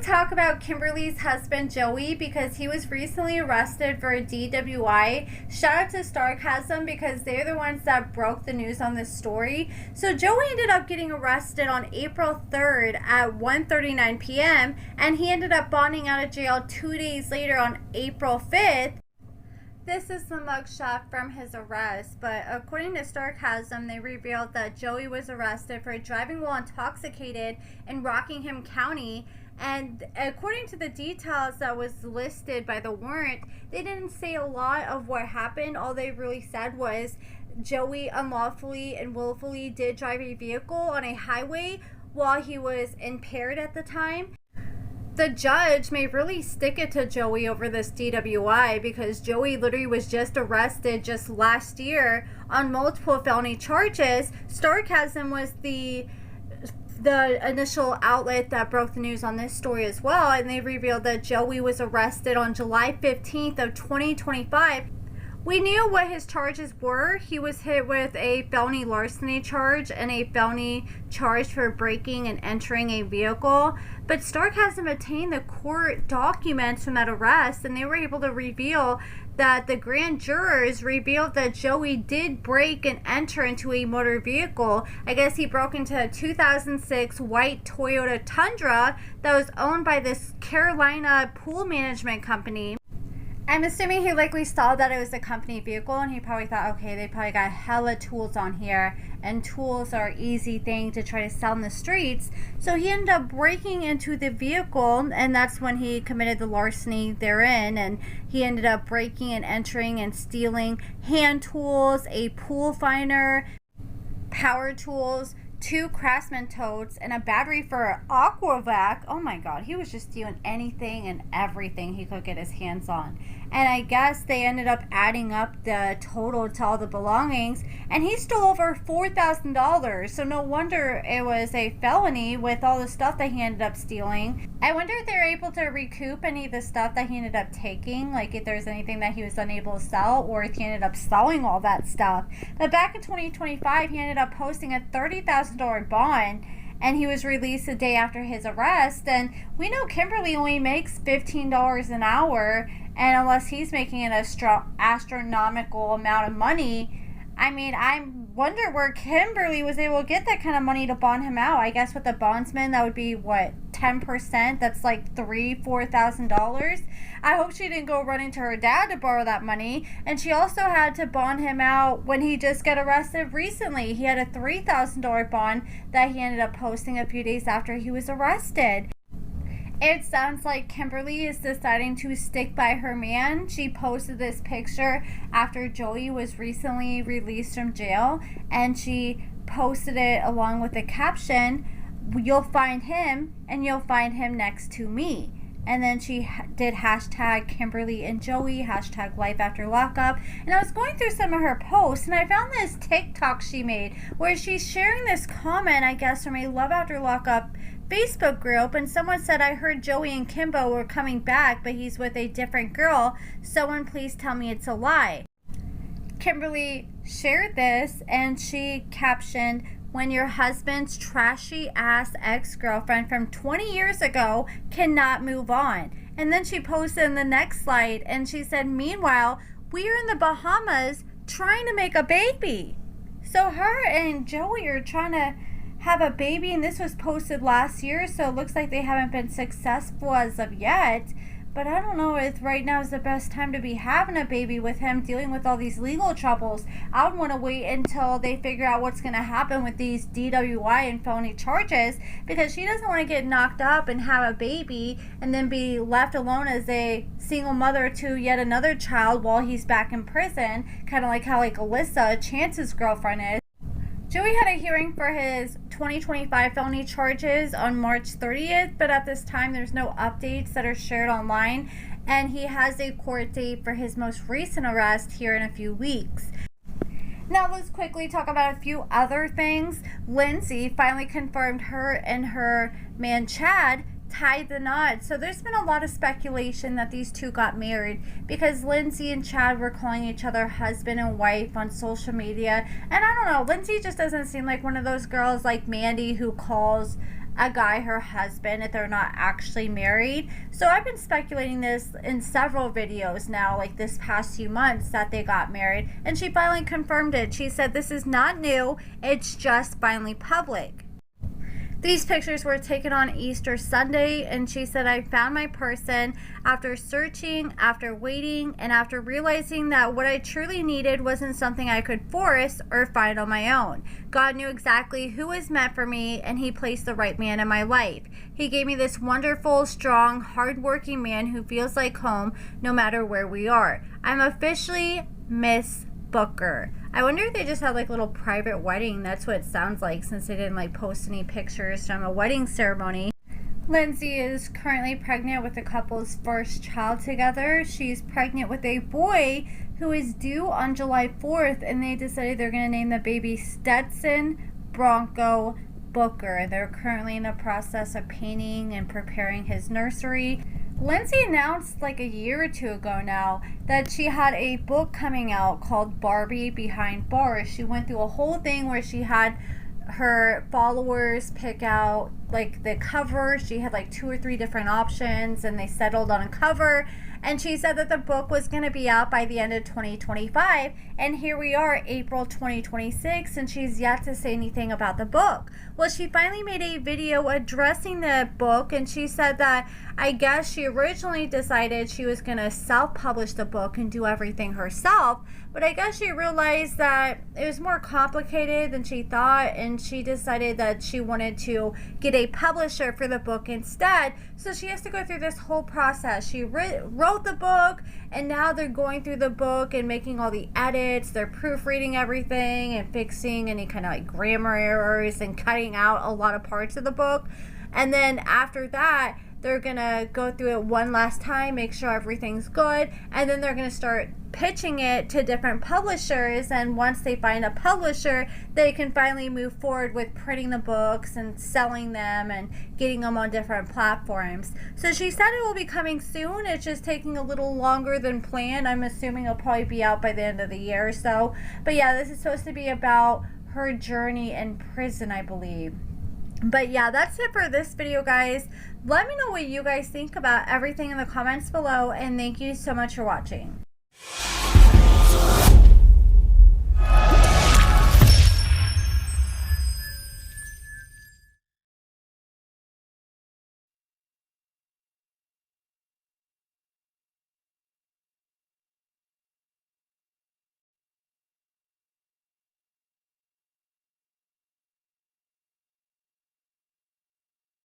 quickly talk about Kimberly's husband Joey because he was recently arrested for a DWI. Shout out to Sarcasm because they're the ones that broke the news on this story. So Joey ended up getting arrested on April 3rd at 1:39 p.m. and he ended up bonding out of jail 2 days later on April 5th. This is the mugshot from his arrest, but according to Sarcasm, they revealed that Joey was arrested for driving while intoxicated in Rockingham County. And according to the details that was listed by the warrant, they didn't say a lot of what happened. All they really said was Joey unlawfully and willfully did drive a vehicle on a highway while he was impaired at the time. The judge may really stick it to Joey over this DWI because Joey literally was just arrested just last year on multiple felony charges. Sarcasm was the initial outlet that broke the news on this story as well, and they revealed that Joey was arrested on July 15th of 2025. We knew what his charges were. He was hit with a felony larceny charge and a felony charge for breaking and entering a vehicle. But Sarcasm obtained the court documents from that arrest, and they were able to reveal that the grand jurors revealed that Joey did break and enter into a motor vehicle. I guess he broke into a 2006 white Toyota Tundra that was owned by this Carolina pool management company. I'm assuming he likely saw that it was a company vehicle and he probably thought, okay, they probably got hella tools on here, and tools are an easy thing to try to sell in the streets. So he ended up breaking into the vehicle, and that's when he committed the larceny therein. And he ended up breaking and entering and stealing hand tools, a pool finder, power tools, 2 Craftsman totes, and a battery for an Aquavac. Oh my god, he was just stealing anything and everything he could get his hands on. And I guess they ended up adding up the total to all the belongings, and he stole over $4,000. So no wonder it was a felony with all the stuff that he ended up stealing. I wonder if they were able to recoup any of the stuff that he ended up taking, like if there's anything that he was unable to sell, or if he ended up selling all that stuff. But back in 2025, he ended up posting a $30,000 bond, and he was released the day after his arrest. And we know Kimberly only makes $15 an hour, and unless he's making an astronomical amount of money, I mean, I wonder where Kimberly was able to get that kind of money to bond him out. I guess with the bondsman, that would be, what, 10%? That's like $4,000. I hope she didn't go running to her dad to borrow that money. And she also had to bond him out when he just got arrested recently. He had a $3,000 bond that he ended up posting a few days after he was arrested. It sounds like Kimberly is deciding to stick by her man. She posted this picture after Joey was recently released from jail, and she posted it along with the caption, "You'll find him, and you'll find him next to me." And then she did hashtag Kimberly and Joey, hashtag life after lockup. And I was going through some of her posts, and I found this TikTok she made where she's sharing this comment, I guess, from a Love After Lockup Facebook group, and someone said, "I heard Joey and Kimbo were coming back, but he's with a different girl. Someone please tell me it's a lie." Kimberly shared this, and she captioned, "When your husband's trashy ass ex-girlfriend from 20 years ago cannot move on." And then she posted in the next slide, and she said, "Meanwhile, we're in the Bahamas trying to make a baby." So her and Joey are trying to have a baby, and this was posted last year, so it looks like they haven't been successful as of yet. But I don't know if right now is the best time to be having a baby with him dealing with all these legal troubles. I would want to wait until they figure out what's going to happen with these DWI and felony charges, because she doesn't want to get knocked up and have a baby and then be left alone as a single mother to yet another child while he's back in prison, kind of like how Alyssa, Chance's girlfriend, is. Joey had a hearing for his 2025 felony charges on March 30th, but at this time there's no updates that are shared online, and he has a court date for his most recent arrest here in a few weeks. Now let's quickly talk about a few other things. Lindsey finally confirmed her and her man Chad tied the knot. So there's been a lot of speculation that these two got married because Lindsey and Chad were calling each other husband and wife on social media. And I don't know, Lindsey just doesn't seem like one of those girls like Mandy who calls a guy her husband if they're not actually married. So I've been speculating this in several videos now, like this past few months, that they got married, and she finally confirmed it. She said this is not new, it's just finally public. These pictures were taken on Easter Sunday, and she said, I found my person after searching, after waiting, and after realizing that what I truly needed wasn't something I could force or find on my own. God knew exactly who was meant for me, and He placed the right man in my life. He gave me this wonderful, strong, hardworking man who feels like home no matter where we are. I'm officially Miss Booker. I wonder if they just had like a little private wedding. That's what it sounds like, since they didn't like post any pictures from a wedding ceremony. Lindsey is currently pregnant with the couple's first child together. She's pregnant with a boy who is due on July 4th, and they decided they're going to name the baby Stetson Bronco Booker. They're currently in the process of painting and preparing his nursery. Lindsey announced like a year or two ago now that she had a book coming out called Barbie Behind Bars. She went through a whole thing where she had her followers pick out like the cover. She had like 2 or 3 different options, and they settled on a cover. And she said that the book was going to be out by the end of 2025. And here we are, April 2026, and she's yet to say anything about the book. Well, she finally made a video addressing the book, and she said that I guess she originally decided she was going to self-publish the book and do everything herself. But I guess she realized that it was more complicated than she thought, and she decided that she wanted to get a publisher for the book instead. So she has to go through this whole process. She wrote the book, and now they're going through the book and making all the edits. They're proofreading everything and fixing any kind of like grammar errors and cutting out a lot of parts of the book. And then after that, they're gonna go through it one last time, make sure everything's good, and then they're gonna start pitching it to different publishers. And once they find a publisher, they can finally move forward with printing the books and selling them and getting them on different platforms. So she said it will be coming soon. It's just taking a little longer than planned. I'm assuming it'll probably be out by the end of the year or so. But yeah, this is supposed to be about her journey in prison, I believe. But yeah, that's it for this video, guys. Let me know what you guys think about everything in the comments below, and thank you so much for watching.